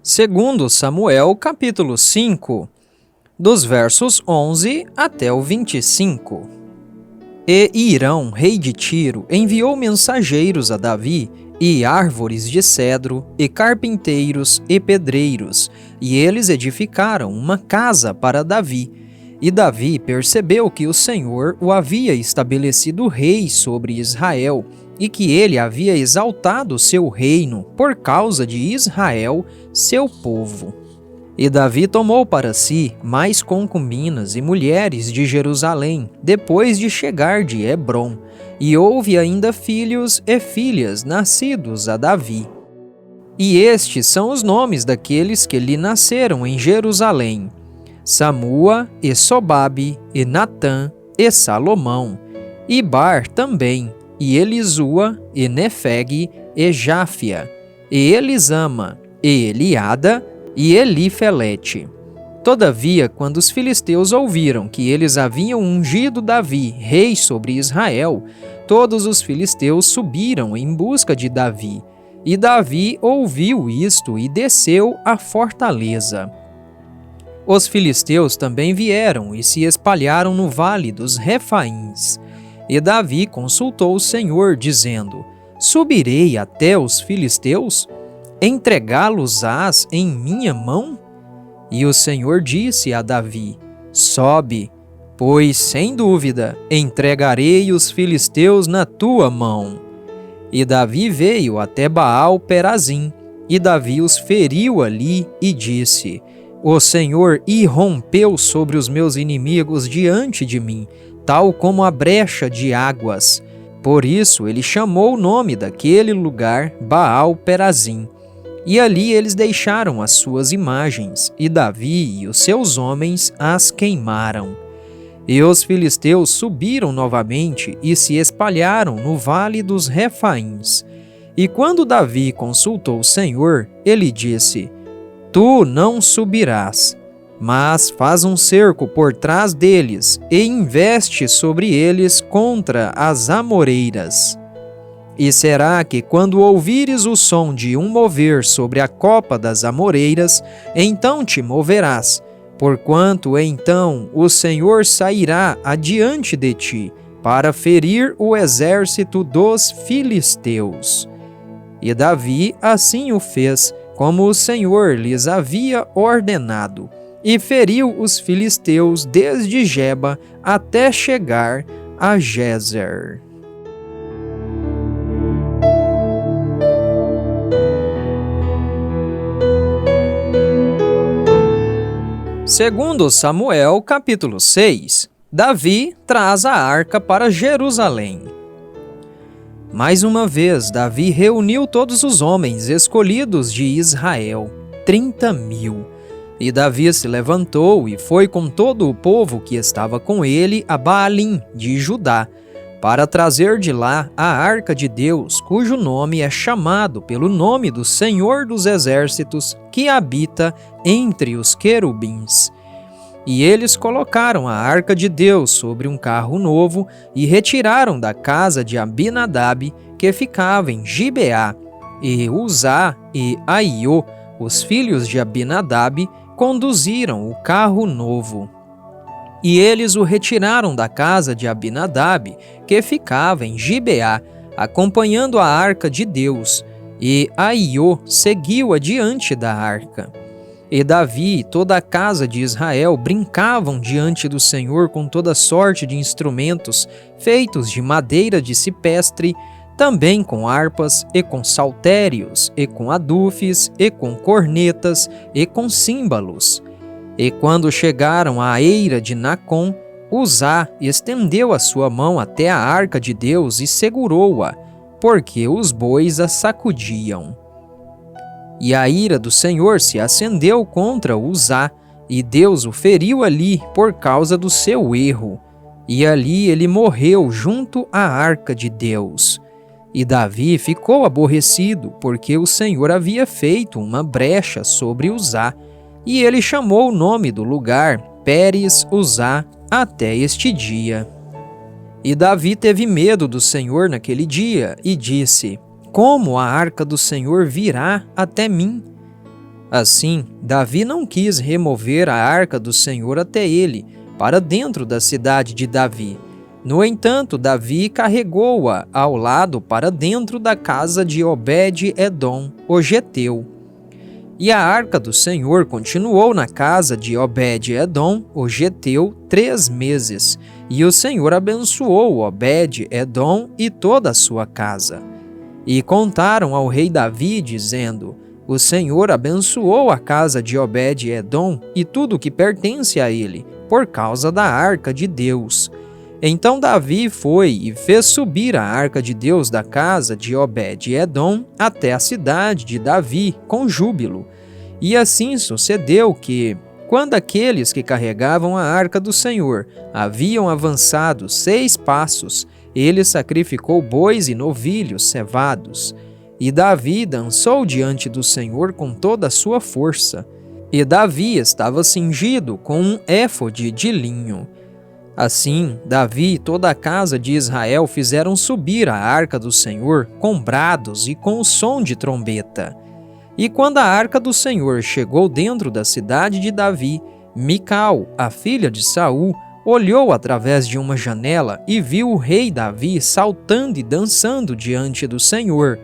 Segundo Samuel, capítulo 5, dos versos 11 até o 25. E Hirão, rei de Tiro, enviou mensageiros a Davi, e árvores de cedro, e carpinteiros, e pedreiros, e eles edificaram uma casa para Davi. E Davi percebeu que o Senhor o havia estabelecido rei sobre Israel, e que ele havia exaltado seu reino por causa de Israel, seu povo. E Davi tomou para si mais concubinas e mulheres de Jerusalém, depois de chegar de Hebrom, e houve ainda filhos e filhas nascidos a Davi. E estes são os nomes daqueles que lhe nasceram em Jerusalém: Samua, e Sobabe, e Natã, e Salomão, e Bar também, e Elisua, e Nefeg, e Jáfia, e Elisama, e Eliada, e Elifelete. Todavia, quando os filisteus ouviram que eles haviam ungido Davi, rei sobre Israel, todos os filisteus subiram em busca de Davi. E Davi ouviu isto e desceu à fortaleza. Os filisteus também vieram e se espalharam no vale dos Refaíns. E Davi consultou o Senhor, dizendo: Subirei até os filisteus? Entregá-los-ás em minha mão? E o Senhor disse a Davi: Sobe, pois sem dúvida entregarei os filisteus na tua mão. E Davi veio até Baal-Perazim, e Davi os feriu ali e disse: O Senhor irrompeu sobre os meus inimigos diante de mim, tal como a brecha de águas. Por isso ele chamou o nome daquele lugar Baal-Perazim. E ali eles deixaram as suas imagens, e Davi e os seus homens as queimaram. E os filisteus subiram novamente e se espalharam no vale dos Refaíns. E quando Davi consultou o Senhor, ele disse: Tu não subirás, mas faz um cerco por trás deles e investe sobre eles contra as amoreiras. E será que, quando ouvires o som de um mover sobre a copa das amoreiras, então te moverás, porquanto então o Senhor sairá adiante de ti, para ferir o exército dos filisteus. E Davi assim o fez, como o Senhor lhes havia ordenado, e feriu os filisteus desde Geba até chegar a Gezer. Segundo Samuel, capítulo 6, Davi traz a arca para Jerusalém. Mais uma vez, Davi reuniu todos os homens escolhidos de Israel, 30.000. E Davi se levantou e foi com todo o povo que estava com ele a Baalim de Judá, para trazer de lá a arca de Deus, cujo nome é chamado pelo nome do Senhor dos Exércitos, que habita entre os querubins. E eles colocaram a arca de Deus sobre um carro novo e retiraram da casa de Abinadab, que ficava em Gibeá, e Uzá e Aiô, os filhos de Abinadab, conduziram o carro novo. E eles o retiraram da casa de Abinadab, que ficava em Gibeá, acompanhando a arca de Deus, e Aiô seguiu adiante da arca. E Davi e toda a casa de Israel brincavam diante do Senhor com toda sorte de instrumentos feitos de madeira de cipestre, também com harpas, e com saltérios, e com adufes, e com cornetas, e com símbalos. E quando chegaram à eira de Nacon, Uzá estendeu a sua mão até a arca de Deus e segurou-a, porque os bois a sacudiam. E a ira do Senhor se acendeu contra Uzá, e Deus o feriu ali por causa do seu erro. E ali ele morreu junto à arca de Deus. E Davi ficou aborrecido, porque o Senhor havia feito uma brecha sobre Uzá, e ele chamou o nome do lugar Pérez Uzá até este dia. E Davi teve medo do Senhor naquele dia e disse: Como a arca do Senhor virá até mim? Assim, Davi não quis remover a arca do Senhor até ele, para dentro da cidade de Davi. No entanto, Davi carregou-a ao lado para dentro da casa de Obed-Edom, o geteu. E a arca do Senhor continuou na casa de Obed-Edom, o geteu, 3 meses, e o Senhor abençoou Obed-Edom e toda a sua casa. E contaram ao rei Davi, dizendo: O Senhor abençoou a casa de Obed-Edom e tudo o que pertence a ele, por causa da arca de Deus. Então Davi foi e fez subir a arca de Deus da casa de Obed-Edom até a cidade de Davi com júbilo. E assim sucedeu que, quando aqueles que carregavam a arca do Senhor haviam avançado 6 passos, ele sacrificou bois e novilhos cevados. E Davi dançou diante do Senhor com toda a sua força. E Davi estava cingido com um éfode de linho. Assim, Davi e toda a casa de Israel fizeram subir a arca do Senhor com brados e com o som de trombeta. E quando a arca do Senhor chegou dentro da cidade de Davi, Mical, a filha de Saul, olhou através de uma janela e viu o rei Davi saltando e dançando diante do Senhor,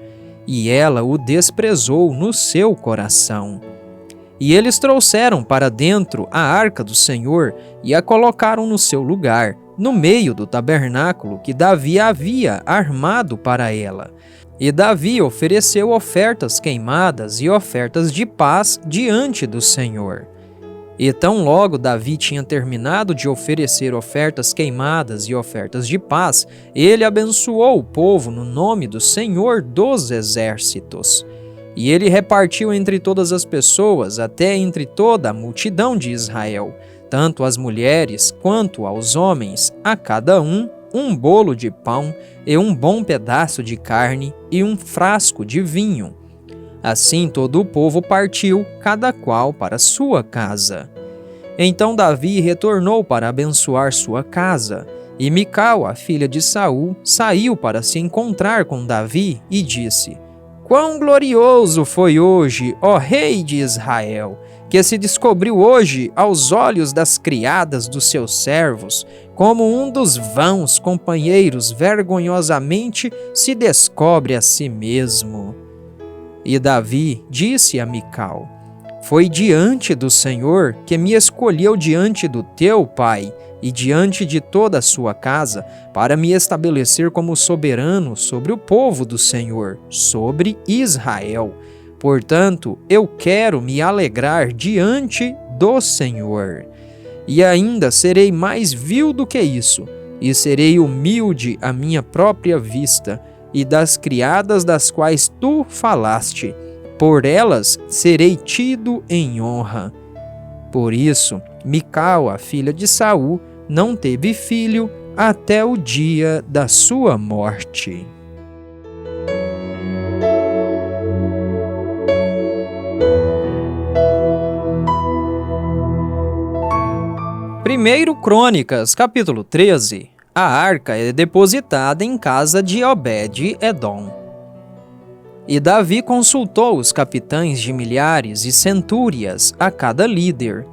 e ela o desprezou no seu coração. E eles trouxeram para dentro a arca do Senhor e a colocaram no seu lugar, no meio do tabernáculo que Davi havia armado para ela. E Davi ofereceu ofertas queimadas e ofertas de paz diante do Senhor. E tão logo Davi tinha terminado de oferecer ofertas queimadas e ofertas de paz, ele abençoou o povo no nome do Senhor dos Exércitos. E ele repartiu entre todas as pessoas, até entre toda a multidão de Israel, tanto as mulheres quanto aos homens, a cada um bolo de pão e um bom pedaço de carne e um frasco de vinho. Assim todo o povo partiu, cada qual para sua casa. Então Davi retornou para abençoar sua casa, e Mical, a filha de Saul, saiu para se encontrar com Davi e disse: Quão glorioso foi hoje, ó rei de Israel, que se descobriu hoje aos olhos das criadas dos seus servos, como um dos vãos companheiros vergonhosamente se descobre a si mesmo. E Davi disse a Mical: Foi diante do Senhor que me escolheu diante do teu pai e diante de toda a sua casa, para me estabelecer como soberano sobre o povo do Senhor, sobre Israel. Portanto, eu quero me alegrar diante do Senhor. E ainda serei mais vil do que isso, e serei humilde à minha própria vista, e das criadas das quais tu falaste, por elas serei tido em honra. Por isso, Mical, a filha de Saul, não teve filho até o dia da sua morte. Primeiro Crônicas, capítulo 13. A arca é depositada em casa de Obed-Edom. E Davi consultou os capitães de milhares e centúrias, a cada líder.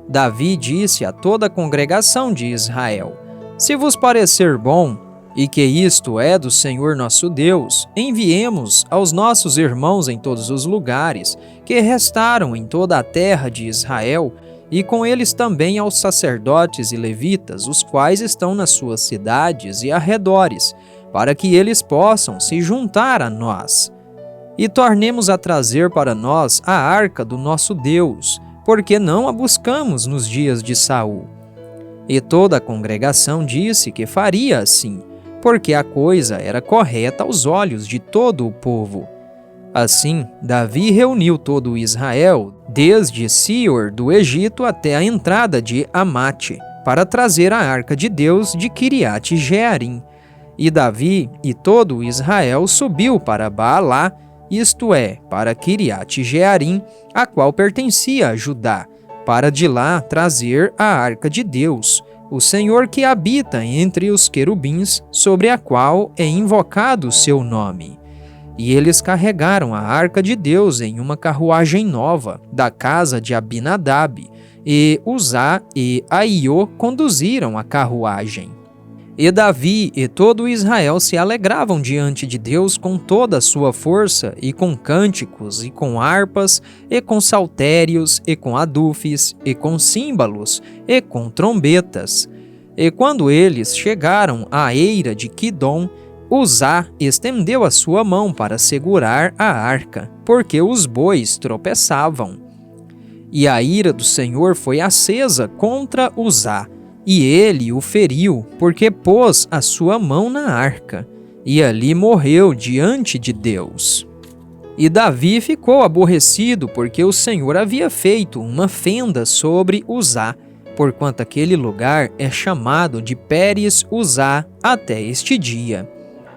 Davi disse a toda a congregação de Israel: Se vos parecer bom, e que isto é do Senhor nosso Deus, enviemos aos nossos irmãos em todos os lugares, que restaram em toda a terra de Israel, e com eles também aos sacerdotes e levitas, os quais estão nas suas cidades e arredores, para que eles possam se juntar a nós. E tornemos a trazer para nós a arca do nosso Deus, porque não a buscamos nos dias de Saul. E toda a congregação disse que faria assim, porque a coisa era correta aos olhos de todo o povo. Assim, Davi reuniu todo o Israel, desde Sior do Egito até a entrada de Amate, para trazer a arca de Deus de Kiriat Jearim. E Davi e todo o Israel subiu para Baalá, isto é, para Kiriat Jearim, a qual pertencia a Judá, para de lá trazer a arca de Deus, o Senhor que habita entre os querubins, sobre a qual é invocado o seu nome. e eles carregaram a arca de Deus em uma carruagem nova, da casa de Abinadab, e Uzá e Aiô conduziram a carruagem. E Davi e todo Israel se alegravam diante de Deus com toda a sua força, e com cânticos, e com harpas, e com saltérios, e com adufes, e com símbalos, e com trombetas. E quando eles chegaram à eira de Quidom, Uzá estendeu a sua mão para segurar a arca, porque os bois tropeçavam. E a ira do Senhor foi acesa contra Uzá, e ele o feriu, porque pôs a sua mão na arca, e ali morreu diante de Deus. E Davi ficou aborrecido, porque o Senhor havia feito uma fenda sobre Uzá, porquanto aquele lugar é chamado de Pérez Uzá até este dia.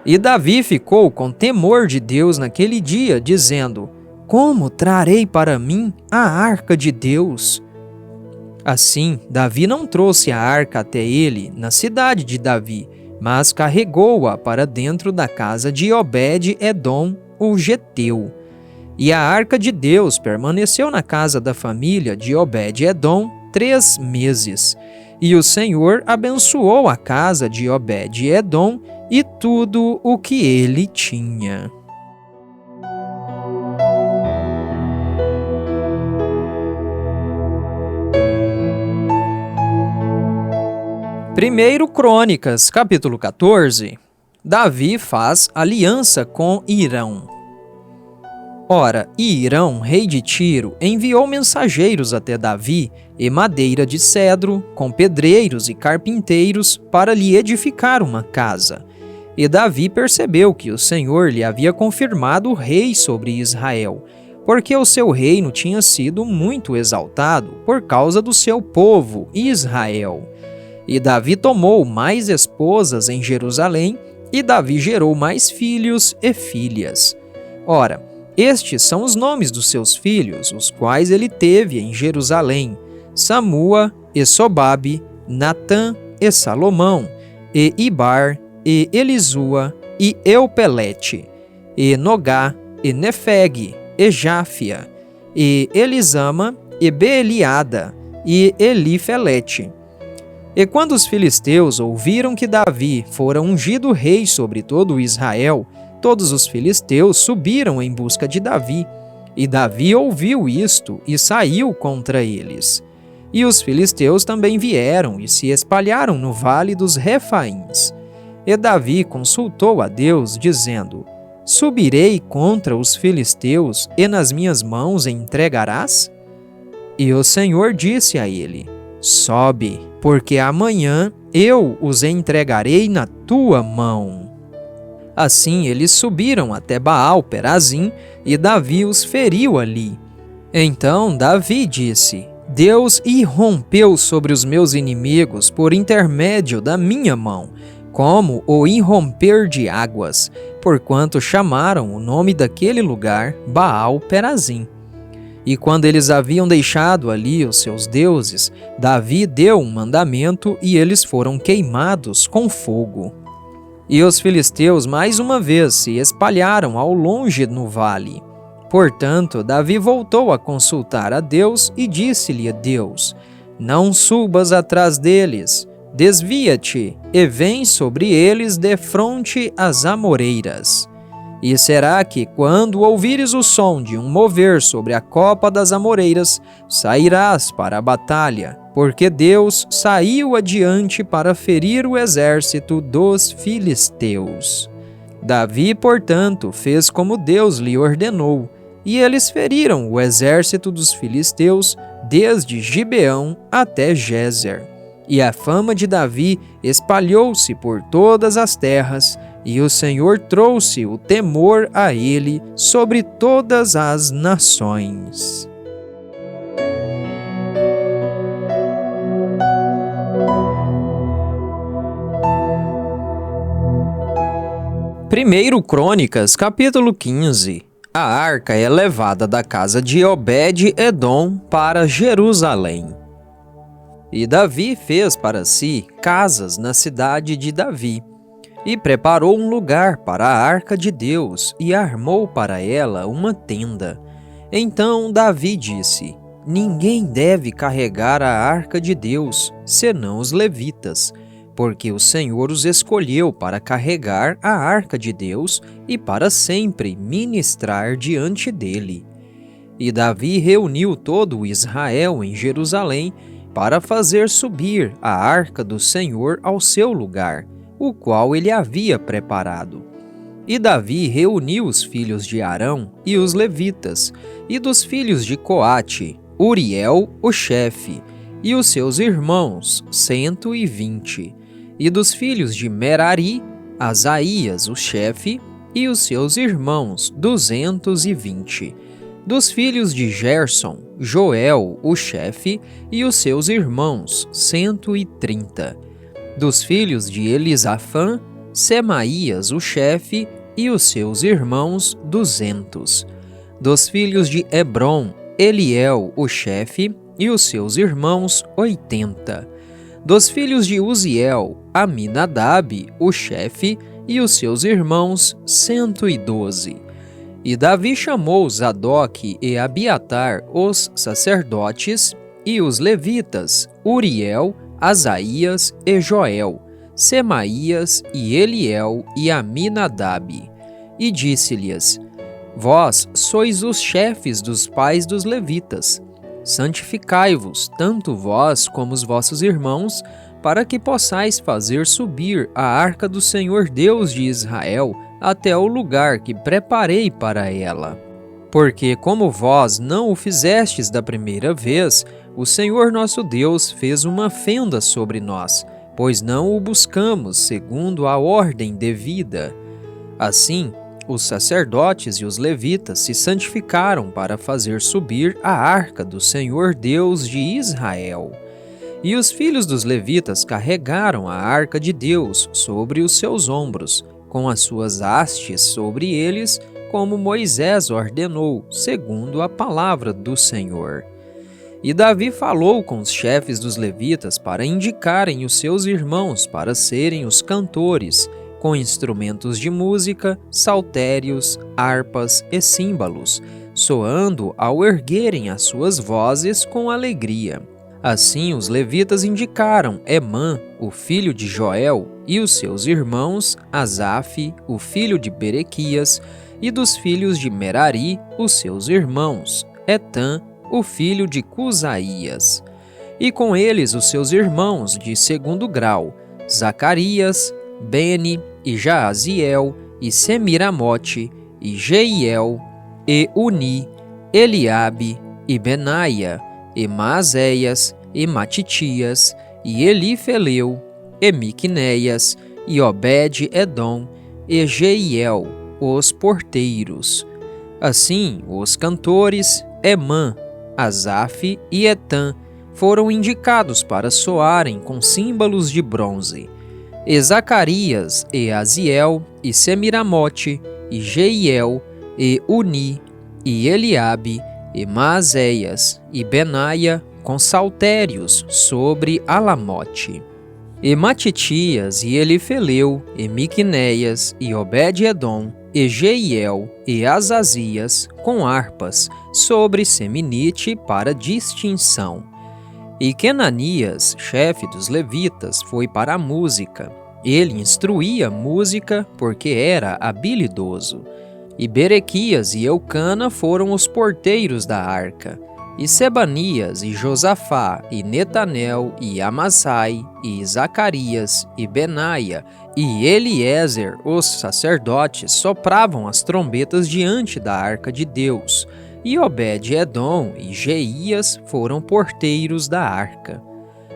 E Davi ficou com temor de Deus naquele dia, dizendo: Como trarei para mim a arca de Deus? Assim, Davi não trouxe a arca até ele, na cidade de Davi, mas carregou-a para dentro da casa de Obed-Edom, o geteu. E a arca de Deus permaneceu na casa da família de Obed-Edom 3 meses. E o Senhor abençoou a casa de Obed-Edom e tudo o que ele tinha. Primeiro Crônicas, capítulo 14. Davi faz aliança com Hirão. Ora, Hirão, rei de Tiro, enviou mensageiros até Davi e madeira de cedro, com pedreiros e carpinteiros, para lhe edificar uma casa. E Davi percebeu que o Senhor lhe havia confirmado rei sobre Israel, porque o seu reino tinha sido muito exaltado por causa do seu povo, Israel. E Davi tomou mais esposas em Jerusalém, e Davi gerou mais filhos e filhas. Ora, estes são os nomes dos seus filhos, os quais ele teve em Jerusalém: Samua, e Sobabe, Natã, e Salomão, e Ibar, e Elisua, e Eupelete, e Nogá, e Nefeg, e Jáfia, e Elisama, e Beeliada, e Elifelete. E quando os filisteus ouviram que Davi fora ungido rei sobre todo Israel, todos os filisteus subiram em busca de Davi. E Davi ouviu isto e saiu contra eles. E os filisteus também vieram e se espalharam no vale dos Refaíns. E Davi consultou a Deus, dizendo: Subirei contra os filisteus, e nas minhas mãos entregarás? E o Senhor disse a ele: Sobe, porque amanhã eu os entregarei na tua mão. Assim eles subiram até Baal-Perazim, e Davi os feriu ali. Então Davi disse: Deus irrompeu sobre os meus inimigos por intermédio da minha mão, como o irromper de águas, porquanto chamaram o nome daquele lugar Baal-Perazim. E quando eles haviam deixado ali os seus deuses, Davi deu um mandamento e eles foram queimados com fogo. E os filisteus mais uma vez se espalharam ao longe no vale. Portanto, Davi voltou a consultar a Deus e disse-lhe a Deus: Não subas atrás deles, desvia-te e vem sobre eles defronte às amoreiras. E será que, quando ouvires o som de um mover sobre a copa das amoreiras, sairás para a batalha, porque Deus saiu adiante para ferir o exército dos filisteus. Davi, portanto, fez como Deus lhe ordenou, e eles feriram o exército dos filisteus desde Gibeão até Gézer. E a fama de Davi espalhou-se por todas as terras, e o Senhor trouxe o temor a ele sobre todas as nações. Primeiro Crônicas, capítulo 15. A arca é levada da casa de Obed-Edom para Jerusalém. E Davi fez para si casas na cidade de Davi. e preparou um lugar para a arca de Deus e armou para ela uma tenda. Então Davi disse: Ninguém deve carregar a arca de Deus, senão os levitas, porque o Senhor os escolheu para carregar a arca de Deus e para sempre ministrar diante dele. E Davi reuniu todo o Israel em Jerusalém para fazer subir a arca do Senhor ao seu lugar, o qual ele havia preparado. E Davi reuniu os filhos de Arão e os levitas, e dos filhos de Coate, Uriel, o chefe, e os seus irmãos, 120. E dos filhos de Merari, Asaías, o chefe, e os seus irmãos, 220. Dos filhos de Gerson, Joel, o chefe, e os seus irmãos, 130. Dos filhos de Elisafã, Semaías, o chefe, e os seus irmãos, 200. Dos filhos de Hebron, Eliel, o chefe, e os seus irmãos, 80. Dos filhos de Uziel, Aminadab, o chefe, e os seus irmãos, 112. E Davi chamou Zadok e Abiatar, os sacerdotes, e os levitas, Uriel, Asaías e Joel, Semaías e Eliel e Aminadab. E disse-lhes: Vós sois os chefes dos pais dos levitas. Santificai-vos, tanto vós como os vossos irmãos, para que possais fazer subir a arca do Senhor Deus de Israel até o lugar que preparei para ela. Porque, como vós não o fizestes da primeira vez, o Senhor nosso Deus fez uma fenda sobre nós, pois não o buscamos segundo a ordem devida. Assim, os sacerdotes e os levitas se santificaram para fazer subir a arca do Senhor Deus de Israel. E os filhos dos levitas carregaram a arca de Deus sobre os seus ombros, com as suas hastes sobre eles, como Moisés ordenou, segundo a palavra do Senhor. E Davi falou com os chefes dos levitas para indicarem os seus irmãos para serem os cantores, com instrumentos de música, saltérios, harpas e símbalos, soando ao erguerem as suas vozes com alegria. Assim os levitas indicaram Emã, o filho de Joel, e os seus irmãos, Asaf, o filho de Berequias, e dos filhos de Merari, os seus irmãos, Etã, o filho de Cusaías. E com eles os seus irmãos de segundo grau, Zacarias, Bene, e Jaaziel, e Semiramote, e Jeiel, e Uni, Eliabe, e Benaia, e Maazéias, e Matitias, e Elifeleu, e Miqunéias, e Obed-edom, e Jeiel, os porteiros. Assim, os cantores, Emã, Asaf e Etã, foram indicados para soarem com símbolos de bronze. E Zacarias, e Aziel, e Semiramote, e Jeiel, e Uni, e Eliabe, e Maazéias, e Benaia, com saltérios sobre Alamote. E Matitias, e Elifeleu, e Miqunéias, e Obed-edom, e Jeiel, e Azazias, com harpas, sobre Seminite para distinção. E Quenanias, chefe dos levitas, foi para a música. Ele instruía música porque era habilidoso. E Berequias e Eucana foram os porteiros da arca. E Sebanias, e Josafá, e Netanel, e Amassai, e Zacarias, e Benaia, e Eliezer, os sacerdotes, sopravam as trombetas diante da arca de Deus. E Obed-edom e Jeías foram porteiros da arca.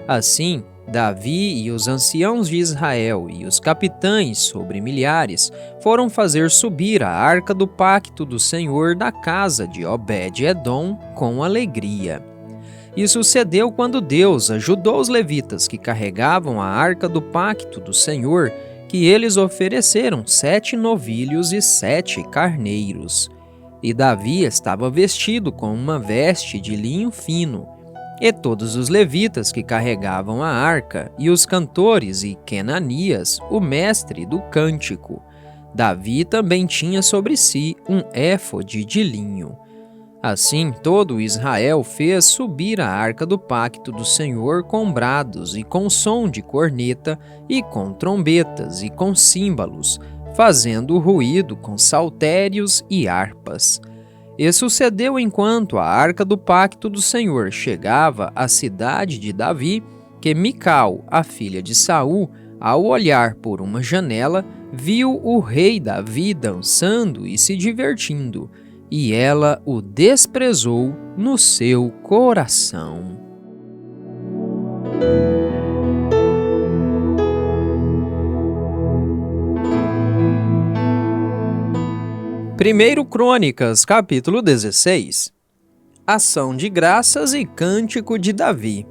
Assim, Davi e os anciãos de Israel e os capitães sobre milhares foram fazer subir a arca do pacto do Senhor da casa de Obed-edom com alegria. E sucedeu quando Deus ajudou os levitas que carregavam a arca do pacto do Senhor, que eles ofereceram 7 novilhos e 7 carneiros. E Davi estava vestido com uma veste de linho fino. E todos os levitas que carregavam a arca, e os cantores, e Quenanias, o mestre do cântico. Davi também tinha sobre si um éfode de linho. Assim, todo Israel fez subir a arca do pacto do Senhor com brados e com som de corneta e com trombetas e com símbolos, fazendo ruído com saltérios e harpas. E sucedeu enquanto a arca do pacto do Senhor chegava à cidade de Davi, que Mical, a filha de Saul, ao olhar por uma janela, viu o rei Davi dançando e se divertindo, e ela o desprezou no seu coração. Primeiro Crônicas, capítulo 16. Ação de graças e cântico de Davi.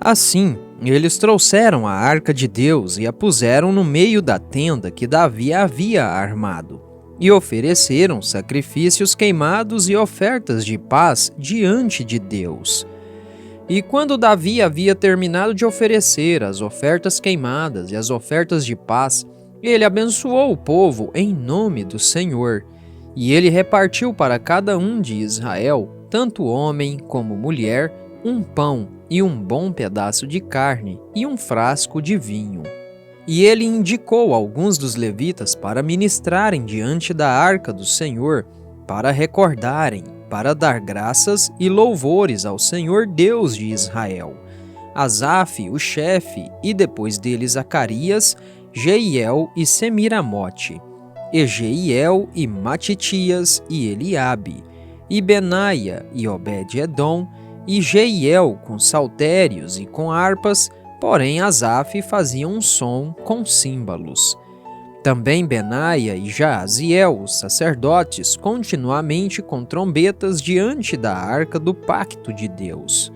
Assim, eles trouxeram a arca de Deus e a puseram no meio da tenda que Davi havia armado, e ofereceram sacrifícios queimados e ofertas de paz diante de Deus. E quando Davi havia terminado de oferecer as ofertas queimadas e as ofertas de paz, ele abençoou o povo em nome do Senhor, e ele repartiu para cada um de Israel, tanto homem como mulher, um pão e um bom pedaço de carne e um frasco de vinho. E ele indicou alguns dos levitas para ministrarem diante da arca do Senhor, para recordarem, para dar graças e louvores ao Senhor Deus de Israel. Asaf, o chefe, e depois dele Zacarias, Jeiel e Semiramote, e Jeiel e Matitias e Eliabe, e Benaia e Obed-edom, e Jeiel com saltérios e com harpas, porém Asaf fazia um som com símbolos. Também Benaia e Jaaziel, os sacerdotes, continuamente com trombetas diante da arca do pacto de Deus.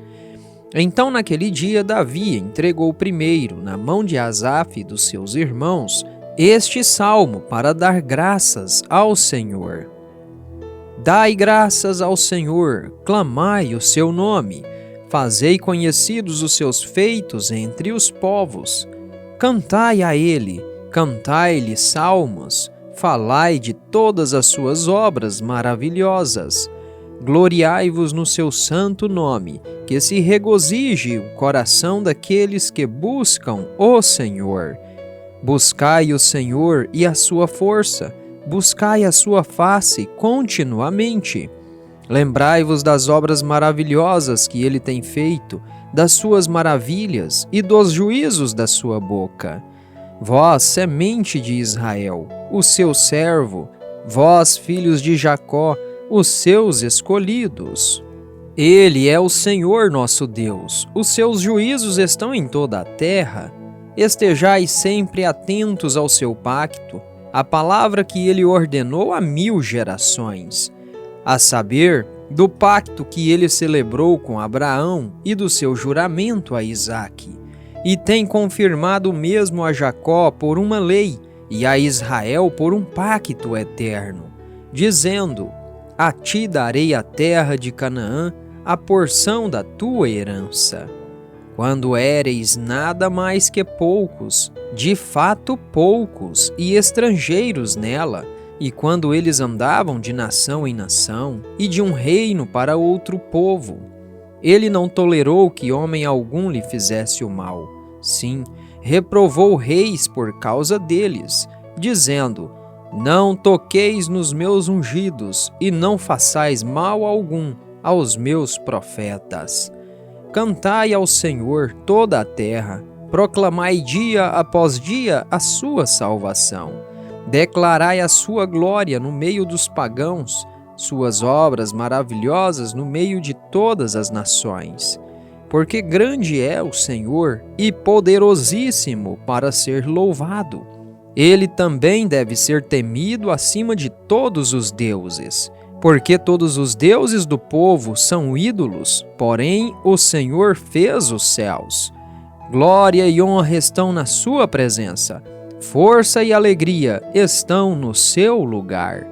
Então naquele dia Davi entregou primeiro, na mão de Asaf e dos seus irmãos, este salmo para dar graças ao Senhor. Dai graças ao Senhor, clamai o seu nome, fazei conhecidos os seus feitos entre os povos. Cantai a ele, cantai-lhe salmos, falai de todas as suas obras maravilhosas. Gloriai-vos no seu santo nome, que se regozije o coração daqueles que buscam o Senhor. Buscai o Senhor e a sua força, buscai a sua face continuamente. Lembrai-vos das obras maravilhosas que ele tem feito, das suas maravilhas e dos juízos da sua boca. Vós, semente de Israel, o seu servo, vós, filhos de Jacó, os seus escolhidos. Ele é o Senhor nosso Deus, os seus juízos estão em toda a terra. Estejai sempre atentos ao seu pacto, a palavra que ele ordenou a 1000 gerações, a saber, do pacto que ele celebrou com Abraão e do seu juramento a Isaque, e tem confirmado mesmo a Jacó por uma lei e a Israel por um pacto eterno, dizendo: a ti darei a terra de Canaã, a porção da tua herança. Quando éreis nada mais que poucos, de fato poucos, e estrangeiros nela, e quando eles andavam de nação em nação, e de um reino para outro povo, ele não tolerou que homem algum lhe fizesse o mal. Sim, reprovou reis por causa deles, dizendo: não toqueis nos meus ungidos, e não façais mal algum aos meus profetas. Cantai ao Senhor toda a terra, proclamai dia após dia a sua salvação. Declarai a sua glória no meio dos pagãos, suas obras maravilhosas no meio de todas as nações. Porque grande é o Senhor e poderosíssimo para ser louvado. Ele também deve ser temido acima de todos os deuses, porque todos os deuses do povo são ídolos, porém o Senhor fez os céus. Glória e honra estão na sua presença, força e alegria estão no seu lugar.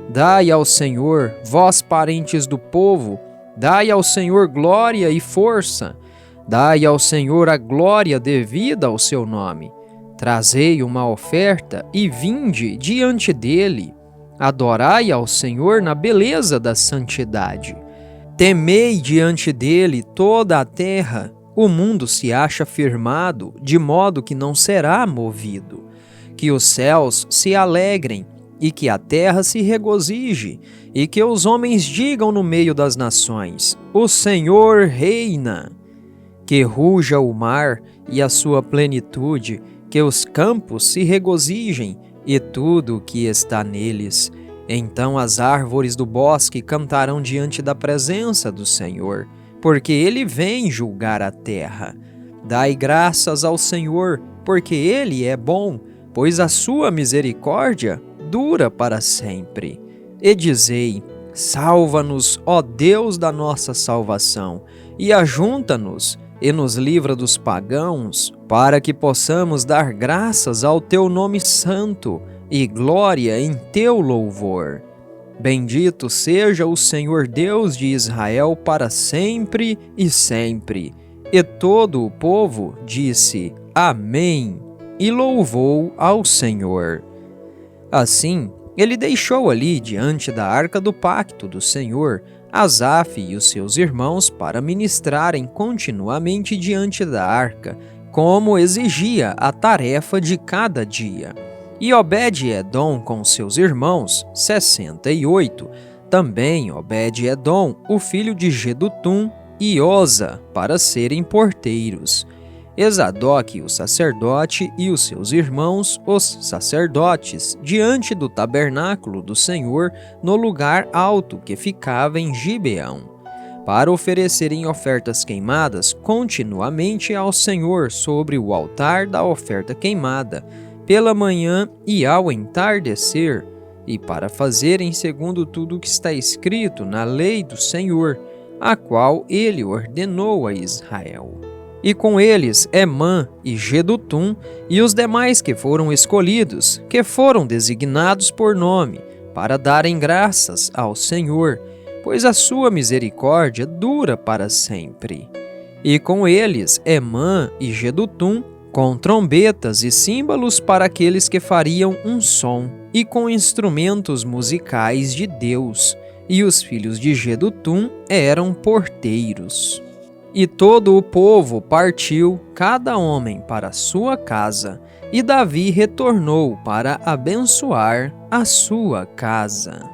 Dai ao Senhor, vós parentes do povo, Dai ao Senhor glória e força. Dai ao Senhor a glória devida ao seu nome. Trazei uma oferta e vinde diante dele. Adorai ao Senhor na beleza da santidade. Temei diante dele toda a terra. O mundo se acha firmado, de modo que não será movido. Que os céus se alegrem e que a terra se regozije, e que os homens digam no meio das nações: o Senhor reina. Que ruja o mar e a sua plenitude, que os campos se regozijem e tudo o que está neles. Então as árvores do bosque cantarão diante da presença do Senhor, porque ele vem julgar a terra. Dai graças ao Senhor, porque ele é bom, pois a sua misericórdia dura para sempre. E dizei: salva-nos, ó Deus da nossa salvação, e ajunta-nos, e nos livra dos pagãos, para que possamos dar graças ao teu nome santo e glória em teu louvor. Bendito seja o Senhor Deus de Israel para sempre e sempre. E todo o povo disse: Amém, e louvou ao Senhor. Assim, ele deixou ali diante da arca do pacto do Senhor Asaf e os seus irmãos para ministrarem continuamente diante da arca, como exigia a tarefa de cada dia. E Obed-Edom com seus irmãos, 68, também Obed-Edom, o filho de Jedutum, e Oza, para serem porteiros. Esadoque, o sacerdote, e os seus irmãos, os sacerdotes, diante do tabernáculo do Senhor, no lugar alto que ficava em Gibeão, para oferecerem ofertas queimadas continuamente ao Senhor sobre o altar da oferta queimada, pela manhã e ao entardecer, e para fazerem segundo tudo o que está escrito na lei do Senhor, a qual ele ordenou a Israel. E com eles Emã e Jedutum e os demais que foram escolhidos, que foram designados por nome, para darem graças ao Senhor, pois a sua misericórdia dura para sempre. E com eles Emã e Jedutum, com trombetas e símbolos para aqueles que fariam um som, e com instrumentos musicais de Deus. E os filhos de Jedutum eram porteiros. E todo o povo partiu, cada homem para sua casa, e Davi retornou para abençoar a sua casa.